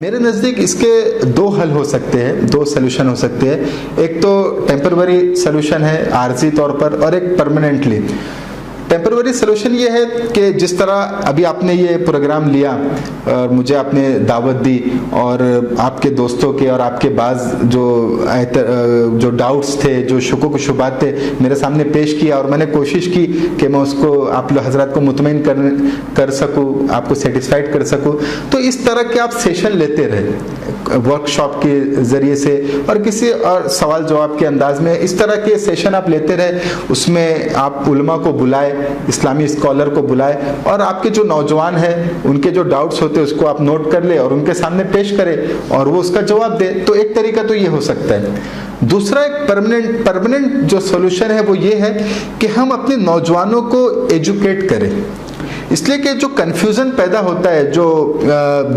میرے نزدیک اس کے دو حل ہو سکتے ہیں، دو سلوشن ہو سکتے ہیں. ایک تو ٹیمپروری سلوشن ہے عارضی طور پر، اور ایک پرماننٹلی. ٹیمپروری سلوشن یہ ہے کہ جس طرح ابھی آپ نے یہ پروگرام لیا اور مجھے آپ نے دعوت دی، اور آپ کے دوستوں کے اور آپ کے بعض جو ڈاؤٹس تھے، جو شکوک و شبہات تھے میرے سامنے پیش کیا، اور میں نے کوشش کی کہ میں اس کو آپ حضرات کو مطمئن کر سکوں، آپ کو سیٹسفائیڈ کر سکوں. تو اس طرح کے آپ سیشن لیتے رہے ورک شاپ کے ذریعے سے اور کسی اور سوال جواب کے انداز میں. اس طرح کے سیشن آپ لیتے رہے، اس میں آپ علماء کو بلائے، اسلامی اسکالر کو بلائے، اور آپ کے جو نوجوان ہیں ان کے جو ڈاؤٹس ہوتے ہیں اس کو آپ نوٹ کر لے اور ان کے سامنے پیش کرے اور وہ اس کا جواب دے. تو ایک طریقہ تو یہ ہو سکتا ہے. دوسرا ایک پرماننٹ جو سولوشن ہے وہ یہ ہے کہ ہم اپنے نوجوانوں کو ایجوکیٹ کریں. اس لیے کہ جو کنفیوژن پیدا ہوتا ہے، جو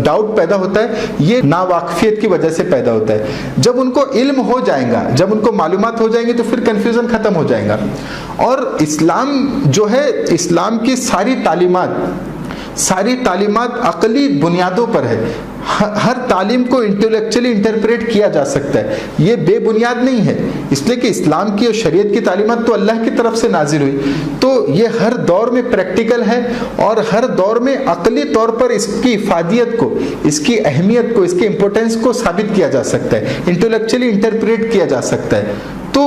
ڈاؤٹ پیدا ہوتا ہے، یہ ناواقفیت کی وجہ سے پیدا ہوتا ہے. جب ان کو علم ہو جائے گا، جب ان کو معلومات ہو جائیں گی تو پھر کنفیوژن ختم ہو جائے گا. اور اسلام جو ہے، اسلام کی ساری تعلیمات عقلی بنیادوں پر ہے. ہر تعلیم کو انٹلیکچولی انٹرپریٹ کیا جا سکتا ہے، یہ بے بنیاد نہیں ہے. اس لیے کہ اسلام کی اور شریعت کی تعلیمات تو اللہ کی طرف سے نازل ہوئی، تو یہ ہر دور میں پریکٹیکل ہے، اور ہر دور میں عقلی طور پر اس کی افادیت کو، اس کی اہمیت کو، اس کی امپورٹنس کو ثابت کیا جا سکتا ہے، انٹلیکچولی انٹرپریٹ کیا جا سکتا ہے. تو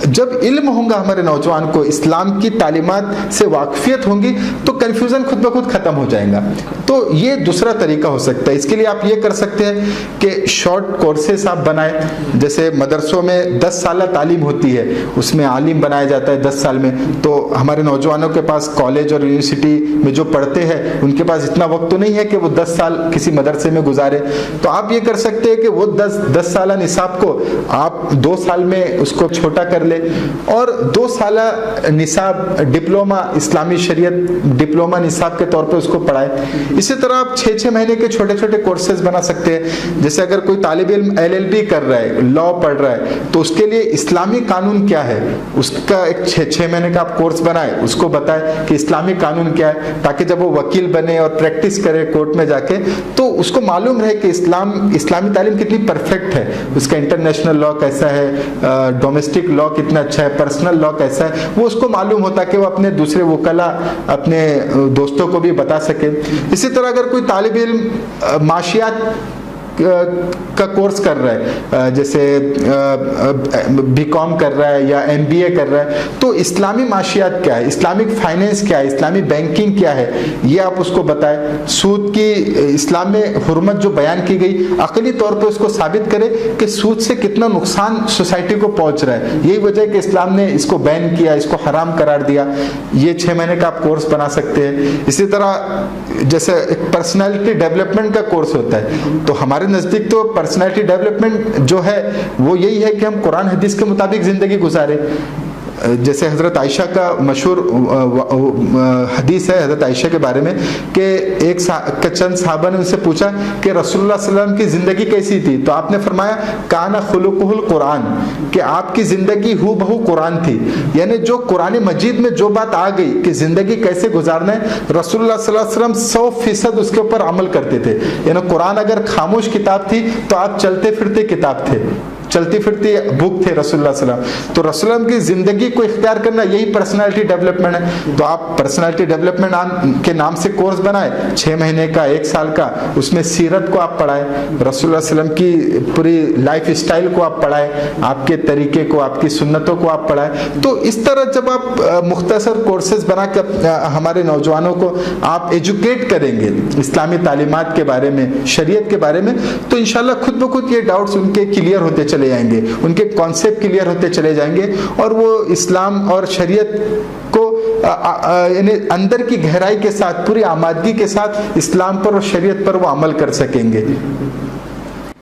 جب علم ہوگا ہمارے نوجوان کو، اسلام کی تعلیمات سے واقفیت ہوگی، تو کنفیوژن خود بخود ختم ہو جائے گا. تو یہ دوسرا طریقہ ہو سکتا ہے. اس کے لیے آپ یہ کر سکتے ہیں کہ شارٹ کورسز آپ بنائیں. جیسے مدرسوں میں 10 سالہ تعلیم ہوتی ہے، اس میں عالم بنایا جاتا ہے 10 سال میں. تو ہمارے نوجوانوں کے پاس کالج اور یونیورسٹی میں جو پڑھتے ہیں ان کے پاس اتنا وقت تو نہیں ہے کہ وہ 10 سال کسی مدرسے میں گزارے. تو آپ یہ کر سکتے ہیں کہ وہ 10 سالہ نصاب کو آپ 2 سال میں اس کو چھوٹا کر لے، اور 2 سالہ نصاب ڈپلوما، اسلامی شریعت ڈپلوما نصاب کے طور پہ اس کو پڑھائے. اسی طرح آپ 6 مہینے کے چھوٹے چھوٹے کورسز بنا سکتے ہیں. جیسے اگر کوئی طالب علم LLB کر رہا ہے، لا پڑھ رہا ہے، تو اس کے لیے اسلامی قانون کیا ہے اس کا ایک 6 مہینے کا آپ کورس بنائے، اس کو بتائے کہ اسلامی قانون کیا ہے، تاکہ جب وہ وکیل بنے اور پریکٹس کرے کورٹ میں جا کے تو اس کو معلوم رہے کہ اسلامی تعلیم کتنی پرفیکٹ ہے، اس کا انٹرنیشنل لا کیسا ہے، ڈومیسٹک لا کتنا اچھا ہے، پرسنل لا کیسا ہے، وہ اس کو معلوم ہوتا کہ وہ اپنے دوسرے وکلا، اپنے دوستوں کو بھی بتا سکے. اسی طرح اگر کوئی طالب علم معاشیات کا کورس کر رہا ہے، جیسے BCom کر رہا ہے یا MBA کر رہا ہے، تو اسلامی معاشیات کیا ہے، اسلامک فائنینس کیا ہے، اسلامی بینکنگ کیا ہے، یہ آپ اس کو بتائیں. سود کی اسلام میں حرمت جو بیان کی گئی، عقلی طور پہ اس کو ثابت کرے کہ سود سے کتنا نقصان سوسائٹی کو پہنچ رہا ہے، یہی وجہ ہے کہ اسلام نے اس کو بین کیا، اس کو حرام قرار دیا. یہ 6 مہینے کا آپ کورس بنا سکتے ہیں. اسی طرح جیسے ایک پرسنالٹی ڈیولپمنٹ کا کورس ہوتا ہے، تو ہمارے نزدیک تو پرسنالٹی ڈیولپمنٹ جو ہے وہ یہی ہے کہ ہم قرآن حدیث کے مطابق زندگی گزارے. جیسے حضرت عائشہ کا مشہور حدیث ہے حضرت عائشہ کے بارے میں کہ چند صحابہ نے ان سے پوچھا کہ رسول اللہ صلی اللہ علیہ وسلم کی زندگی کیسی تھی، تو آپ نے فرمایا کانا خلقہ القرآن، کہ آپ کی زندگی ہو بہو قرآن تھی. یعنی جو قرآن مجید میں جو بات آ گئی کہ زندگی کیسے گزارنا ہے، رسول اللہ صلی اللہ علیہ وسلم 100% اس کے اوپر عمل کرتے تھے. یعنی قرآن اگر خاموش کتاب تھی تو آپ چلتے پھرتے کتاب تھے، چلتی پھرتی بک تھے رسول اللہ صلی اللہ علیہ وسلم. تو رسول اللہ کی زندگی کو اختیار کرنا یہی پرسنالٹی ڈیولپمنٹ ہے. تو آپ پرسنالٹی ڈیولپمنٹ کے نام سے کورس بنائے 6 مہینے کا، 1 سال کا، اس میں سیرت کو آپ پڑھائے، رسول اللہ صلی اللہ علیہ وسلم کی پوری لائف اسٹائل کو آپ پڑھائے، آپ کے طریقے کو، آپ کی سنتوں کو آپ پڑھائے. تو اس طرح جب آپ مختصر کورسز بنا کے ہمارے نوجوانوں کو آپ ایجوکیٹ کریں گے اسلامی تعلیمات کے بارے میں، شریعت کے بارے میں، تو انشاءاللہ خود بخود یہ ڈاؤٹس ان کے کلیئر ہوتے چلے جائیں گے، ان کے کانسیپٹ کلیئر ہوتے چلے جائیں گے، اور وہ اسلام اور شریعت کو یعنی اندر کی گہرائی کے ساتھ، پوری آمادگی کے ساتھ اسلام پر اور شریعت پر وہ عمل کر سکیں گے.